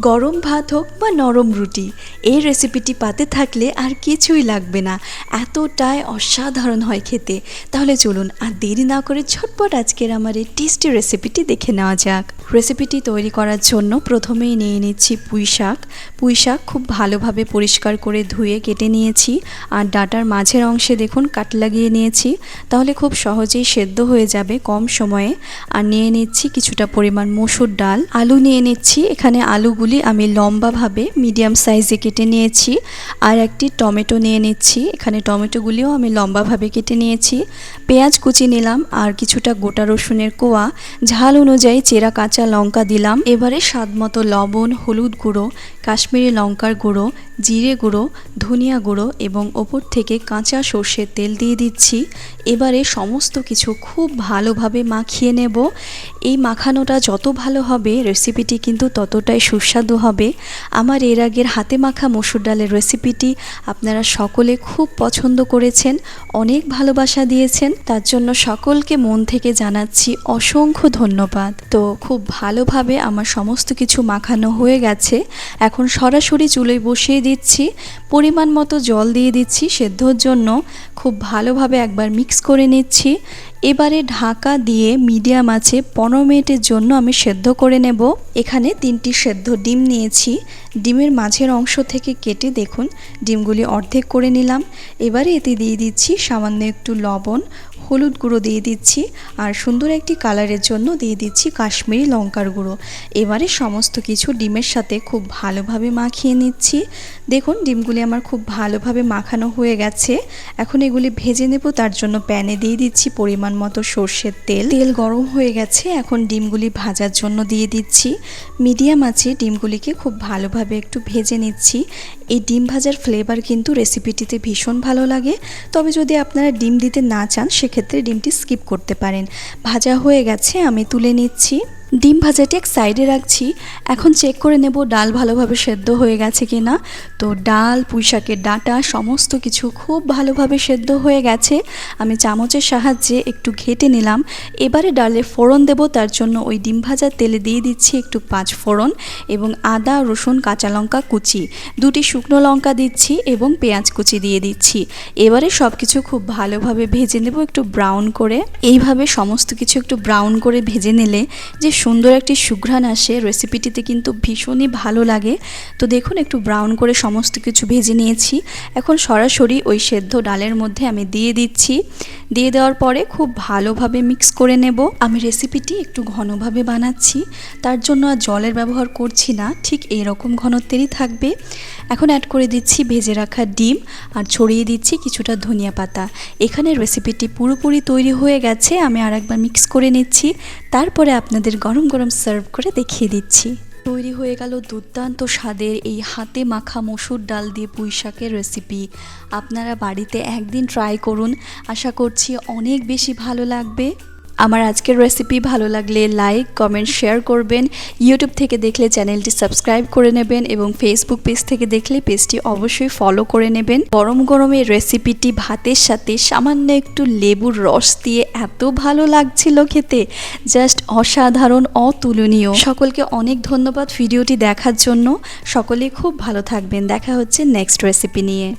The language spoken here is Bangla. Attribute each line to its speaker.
Speaker 1: গরম ভাত হোক বা নরম রুটি, এই রেসিপিটি পাতে থাকলে আর কিছুই লাগবে না, এতটাই অসাধারণ হয় খেতে। তাহলে চলুন আর দেরি না করে ঝটপট আজকের আমার এই টেস্টি রেসিপিটি দেখে নেওয়া যাক। রেসিপিটি তৈরি করার জন্য প্রথমেই নিয়ে নিচ্ছি পুঁই শাক। পুঁই শাক খুব ভালোভাবে পরিষ্কার করে ধুয়ে কেটে নিয়েছি, আর ডাঁটার মাঝের অংশে দেখুন কাট লাগিয়ে নিয়েছি, তাহলে খুব সহজেই সেদ্ধ হয়ে যাবে কম সময়ে। আর নিয়ে নিচ্ছি কিছুটা পরিমাণ মসুর ডাল। আলু নিয়ে নিচ্ছি, এখানে আলুগুলি আমি লম্বাভাবে মিডিয়াম সাইজে কেটে নিয়েছি। আর একটি টমেটো নিয়ে নিচ্ছি, এখানে টমেটোগুলিও আমি লম্বাভাবে কেটে নিয়েছি। পেঁয়াজ কুচি নিলাম, আর কিছুটা গোটা রসুনের কোয়া, ঝাল অনুযায়ী চেরা কাঁচা লঙ্কা দিলাম। এবারে স্বাদমতো লবণ, হলুদ গুঁড়ো, কাশ্মীরি লঙ্কার গুঁড়ো, জিরে গুঁড়ো, ধনিয়া গুঁড়ো এবং ওপর থেকে কাঁচা সর্ষের তেল দিয়ে দিচ্ছি। এবারে সমস্ত কিছু খুব ভালোভাবে মাখিয়ে নেব। এই মাখানোটা যত ভালো হবে রেসিপিটি কিন্তু ততটাই সুস্বাদু হবে। আমার এর আগের হাতে মাখা মসুর ডালের রেসিপিটি আপনারা সকলে খুব পছন্দ করেছেন, অনেক ভালোবাসা দিয়েছেন, তার জন্য সকলকে মন থেকে জানাচ্ছি অসংখ্য ধন্যবাদ। তো খুব ভালোভাবে আমার সমস্ত কিছু মাখানো হয়ে গেছে। এখন সরাসরি চুলোয় বসিয়ে দিচ্ছি, পরিমাণ মতো জল দিয়ে দিচ্ছি সেদ্ধর জন্য। খুব ভালোভাবে একবার মিক্স করে নিচ্ছি। এবারে ঢাকা দিয়ে মিডিয়াম আঁচে 15 মিনিটের জন্য আমি সেদ্ধ করে নেব। এখানে 3টি সেদ্ধ ডিম নিয়েছি, ডিমের মাঝের অংশ থেকে কেটে দেখুন ডিমগুলি অর্ধেক করে নিলাম। এবারে এতে দিয়ে দিচ্ছি সামান্য একটু লবণ, হলুদ গুঁড়ো দিয়ে দিচ্ছি, আর সুন্দর একটি কালারের জন্য দিয়ে দিচ্ছি কাশ্মীরি লঙ্কার গুঁড়ো। এবারে সমস্ত কিছু ডিমের সাথে খুব ভালোভাবে মাখিয়ে নিচ্ছি। দেখুন ডিমগুলি আমার খুব ভালোভাবে মাখানো হয়ে গেছে। এখন এগুলি ভেজে নেব, তার জন্য প্যানে দিয়ে দিচ্ছি পরিমাণ মতো সর্ষের তেল। তেল গরম হয়ে গেছে, এখন ডিমগুলি ভাজার জন্য দিয়ে দিচ্ছি। মিডিয়াম আঁচে ডিমগুলিকে খুব ভালোভাবে একটু ভেজে নিচ্ছি। এই ডিম ভাজার ফ্লেভার কিন্তু রেসিপিটিতে ভীষণ ভালো লাগে, তবে যদি আপনারা ডিম দিতে না চান সেক্ষেত্রে ডিমটি স্কিপ করতে পারেন। ভাজা হয়ে গেছে, আমি তুলে নিচ্ছি। ডিম ভাজাটি এক সাইডে রাখছি। এখন চেক করে নেব ডাল ভালোভাবে সেদ্ধ হয়ে গেছে কিনা। তো ডাল, পুঁই শাকের ডাঁটা সমস্ত কিছু খুব ভালোভাবে সেদ্ধ হয়ে গেছে। আমি চামচের সাহায্যে একটু ঘেটে নিলাম। এবারে ডালে ফোড়ন দেব, তার জন্য ওই ডিম ভাজার তেলে দিয়ে দিচ্ছি একটু 5 ফোড়ন এবং আদা, রসুন, কাঁচা লঙ্কা কুচি, 2টি শুকনো লঙ্কা দিচ্ছি এবং পেঁয়াজ কুচি দিয়ে দিচ্ছি। এবারে সব কিছু খুব ভালোভাবে ভেজে নেব একটু ব্রাউন করে। এইভাবে সমস্ত কিছু একটু ব্রাউন করে ভেজে নিলে যে সুন্দর একটি সুঘ্রাণ আসে, রেসিপিটিতে কিন্তু ভীষণই ভালো লাগে। তো দেখুন একটু ব্রাউন করে সমস্ত কিছু ভেজে নিয়েছি। এখন সরাসরি ওই সেদ্ধ ডালের মধ্যে আমি দিয়ে দিচ্ছি। দিয়ে দেওয়ার পরে খুব ভালোভাবে মিক্স করে নেব। আমি রেসিপিটি একটু ঘনভাবে বানাচ্ছি, তার জন্য আর জলের ব্যবহার করছি না, ঠিক এইরকম ঘনত্বেরই থাকবে। এখন অ্যাড করে দিচ্ছি ভেজে রাখা ডিম, আর ছড়িয়ে দিচ্ছি কিছুটা ধনিয়া পাতা। এখানে রেসিপিটি পুরোপুরি তৈরি হয়ে গেছে, আমি আরেকবার মিক্স করে নিচ্ছি, তারপরে আপনাদের গরম গরম সার্ভ করে দেখিয়ে দিচ্ছি। তৈরি হয়ে গেল দুর্দান্ত স্বাদের এই হাতে মাখা মসুর ডাল দিয়ে পুঁই শাকের রেসিপি। আপনারা বাড়িতে একদিন ট্রাই করুন, আশা করছি অনেক বেশি ভালো লাগবে। আমার আজকের রেসিপি ভালো লাগলে লাইক, কমেন্ট, শেয়ার করবেন। ইউটিউব থেকে দেখলে চ্যানেলটি সাবস্ক্রাইব করে নেবেন এবং ফেসবুক পেজ থেকে দেখলে পেজটি অবশ্যই ফলো করে নেবেন। গরম গরমে রেসিপিটি ভাতের সাথে সামান্য একটু লেবুর রস দিয়ে এত ভালো লাগছিল খেতে, জাস্ট অসাধারণ, অতুলনীয়। সকলকে অনেক ধন্যবাদ ভিডিওটি দেখার জন্য। সকলেই খুব ভালো থাকবেন, দেখা হচ্ছে নেক্সট রেসিপি নিয়ে।